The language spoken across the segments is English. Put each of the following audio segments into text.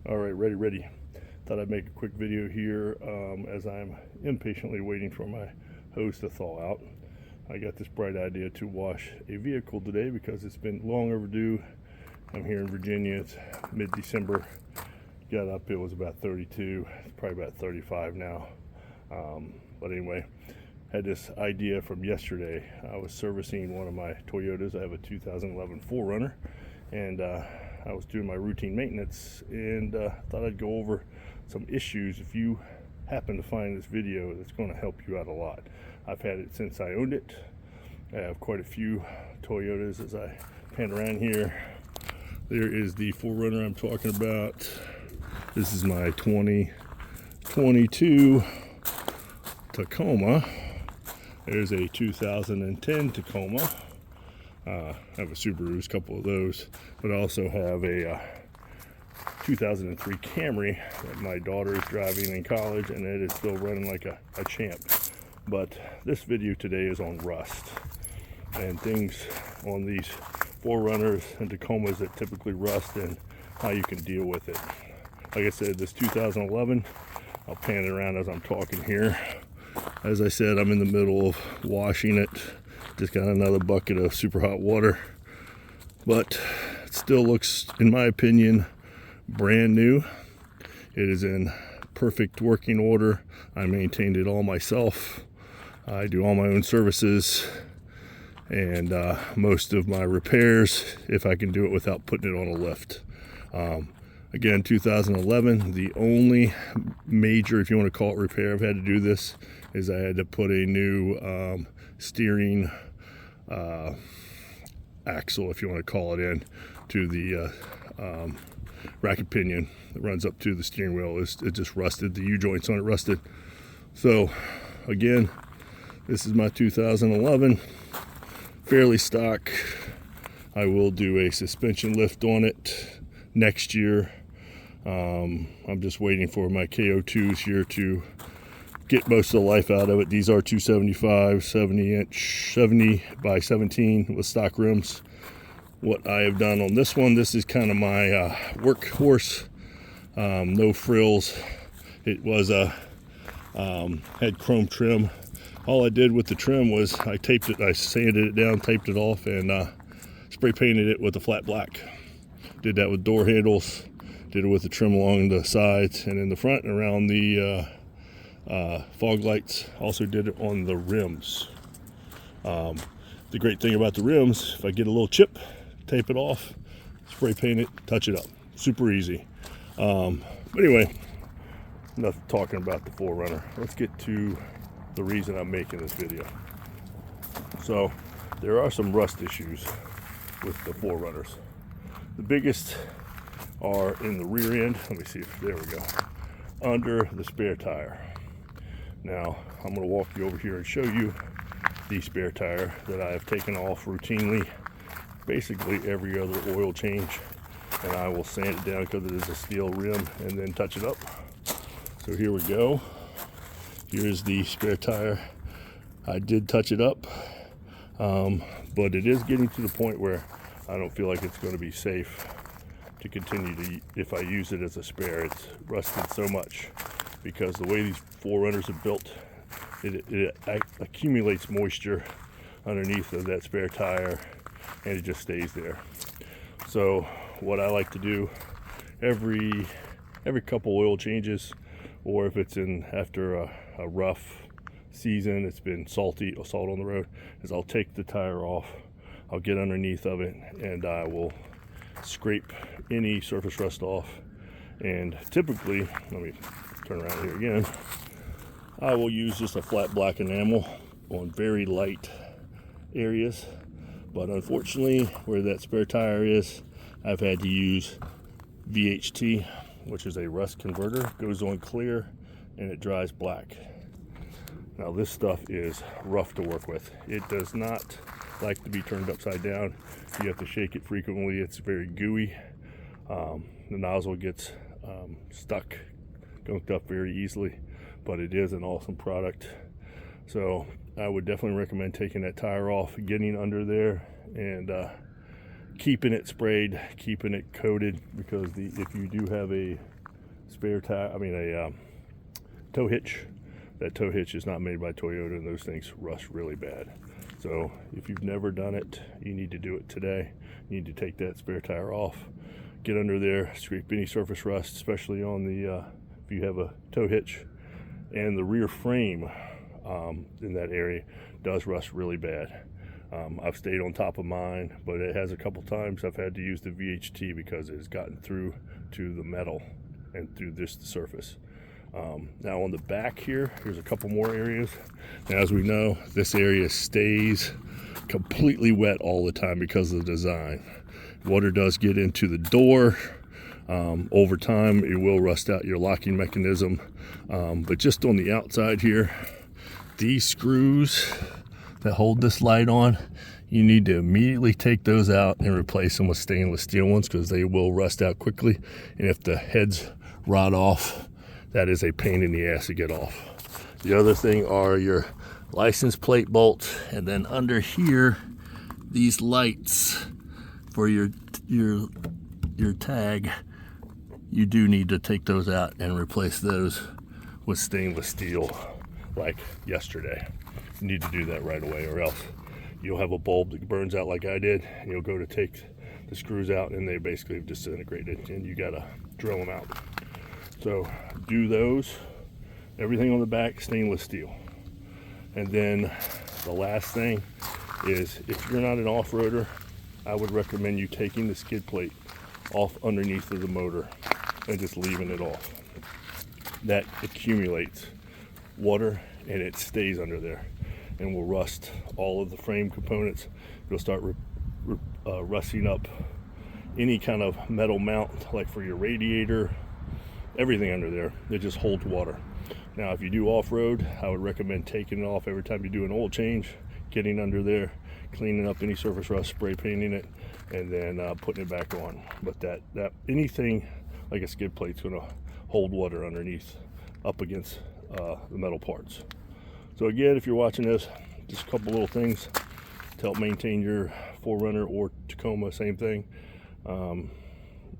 All right, ready. Thought I'd make a quick video here as I'm impatiently waiting for my hose to thaw out. I got this bright idea to wash a vehicle today because it's been long overdue. I'm here in Virginia. It's mid-December. Got up, it was about 32. It's probably about 35 now. But anyway, had this idea from yesterday. I was servicing one of my Toyotas. I have a 2011 4runner, and I was doing my routine maintenance, and thought I'd go over some issues. If you happen to find this video, that's going to help you out a lot. I've had it since I owned it. I have quite a few Toyotas. As I pan around here, there is the 4runner I'm talking about. This is my 2022 Tacoma. There's a 2010 Tacoma. I have a Subaru, a couple of those, but I also have a 2003 Camry that my daughter is driving in college, and it is still running like a champ. But this video today is on rust and things on these 4runners and Tacomas that typically rust and how you can deal with it. Like I said, this 2011, I'll pan it around as I'm talking here. As I said, I'm in the middle of washing it. Just got another bucket of super hot water, but it still looks, in my opinion, brand new. It is in perfect working order. I maintained it all myself. I do all my own services and most of my repairs, if I can do it without putting it on a lift. Again, 2011, the only major, if you want to call it repair, I've had to do this, is I had to put a new steering axle, if you want to call it, in to the racket pinion that runs up to the steering wheel. It just rusted. The U-joints on it rusted. So again, this is my 2011, fairly stock. I will do a suspension lift on it next year. I'm just waiting for my KO2s here to get most of the life out of it. These are 275 70 by 17 with stock rims. What I have done on this one, this is kind of my workhorse. No frills. It was had chrome trim. All I did with the trim was I taped it, I sanded it down, taped it off, and spray painted it with a flat black. Did that with door handles, did it with the trim along the sides and in the front and around the fog lights. Also did it on the rims. The great thing about the rims, if I get a little chip, tape it off, spray paint it, touch it up. Super easy. But anyway, enough talking about the 4runner. Let's get to the reason I'm making this video. So there are some rust issues with the 4runners. The biggest are in the rear end. Let me see if, there we go. Under the spare tire. Now, I'm going to walk you over here and show you the spare tire that I have taken off routinely, basically every other oil change, and I will sand it down because it is a steel rim and then touch it up. So here we go. Here's the spare tire. I did touch it up, but it is getting to the point where I don't feel like it's going to be safe to continue to, if I use it as a spare. It's rusted so much because the way these 4runners are built, it accumulates moisture underneath of that spare tire, and it just stays there. So what I like to do every couple oil changes, or if it's in after a rough season, it's been salt on the road, is I'll take the tire off, I'll get underneath of it, and I will scrape any surface rust off. And typically, let me turn around here again, I will use just a flat black enamel on very light areas. But unfortunately, where that spare tire is, I've had to use VHT, which is a rust converter. Goes on clear and it dries black. Now this stuff is rough to work with. It does not like to be turned upside down. You have to shake it frequently. It's very gooey. The nozzle gets stuck, gunked up very easily, but it is an awesome product. So I would definitely recommend taking that tire off, getting under there, and keeping it sprayed, keeping it coated, because if you do have a spare tire, a tow hitch. That tow hitch is not made by Toyota, and those things rust really bad. So if you've never done it, you need to do it today. You need to take that spare tire off, get under there, scrape any surface rust, especially on the if you have a tow hitch, and the rear frame in that area does rust really bad. I've stayed on top of mine, but it has a couple times I've had to use the VHT because it has gotten through to the metal and through the surface. Now on the back here's a couple more areas. Now, as we know, this area stays completely wet all the time because of the design. Water does get into the door. Over time, it will rust out your locking mechanism. But just on the outside here, these screws that hold this light on, you need to immediately take those out and replace them with stainless steel ones because they will rust out quickly. And if the heads rot off, that is a pain in the ass to get off. The other thing are your license plate bolts, and then under here, these lights for your tag. You do need to take those out and replace those with stainless steel like yesterday. You need to do that right away, or else you'll have a bulb that burns out like I did, and you'll go to take the screws out and they basically have disintegrated, and you gotta drill them out. So do those. Everything on the back, stainless steel. And then the last thing is, if you're not an off-roader, I would recommend you taking the skid plate off underneath of the motor and just leaving it off. That accumulates water and it stays under there and will rust all of the frame components. It'll start rusting up any kind of metal mount, like for your radiator, everything under there. It just holds water. Now, if you do off-road, I would recommend taking it off every time you do an oil change, getting under there, cleaning up any surface rust, spray painting it, and then putting it back on. But that anything like a skid plate's going to hold water underneath, up against the metal parts. So again, if you're watching this, just a couple little things to help maintain your 4runner or Tacoma, same thing.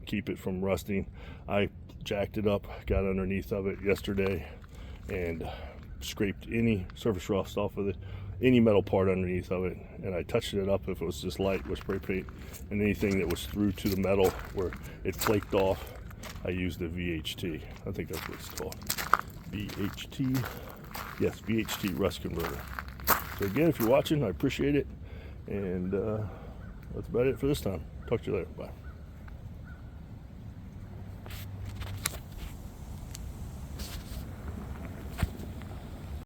Keep it from rusting. I jacked it up, got underneath of it yesterday, and scraped any surface rust off of it, any metal part underneath of it, and I touched it up if it was just light with spray paint, and anything that was through to the metal where it flaked off, I used the VHT. I think that's what it's called. VHT. Yes, VHT rust converter. So again, if you're watching, I appreciate it, and that's about it for this time. Talk to you later. Bye.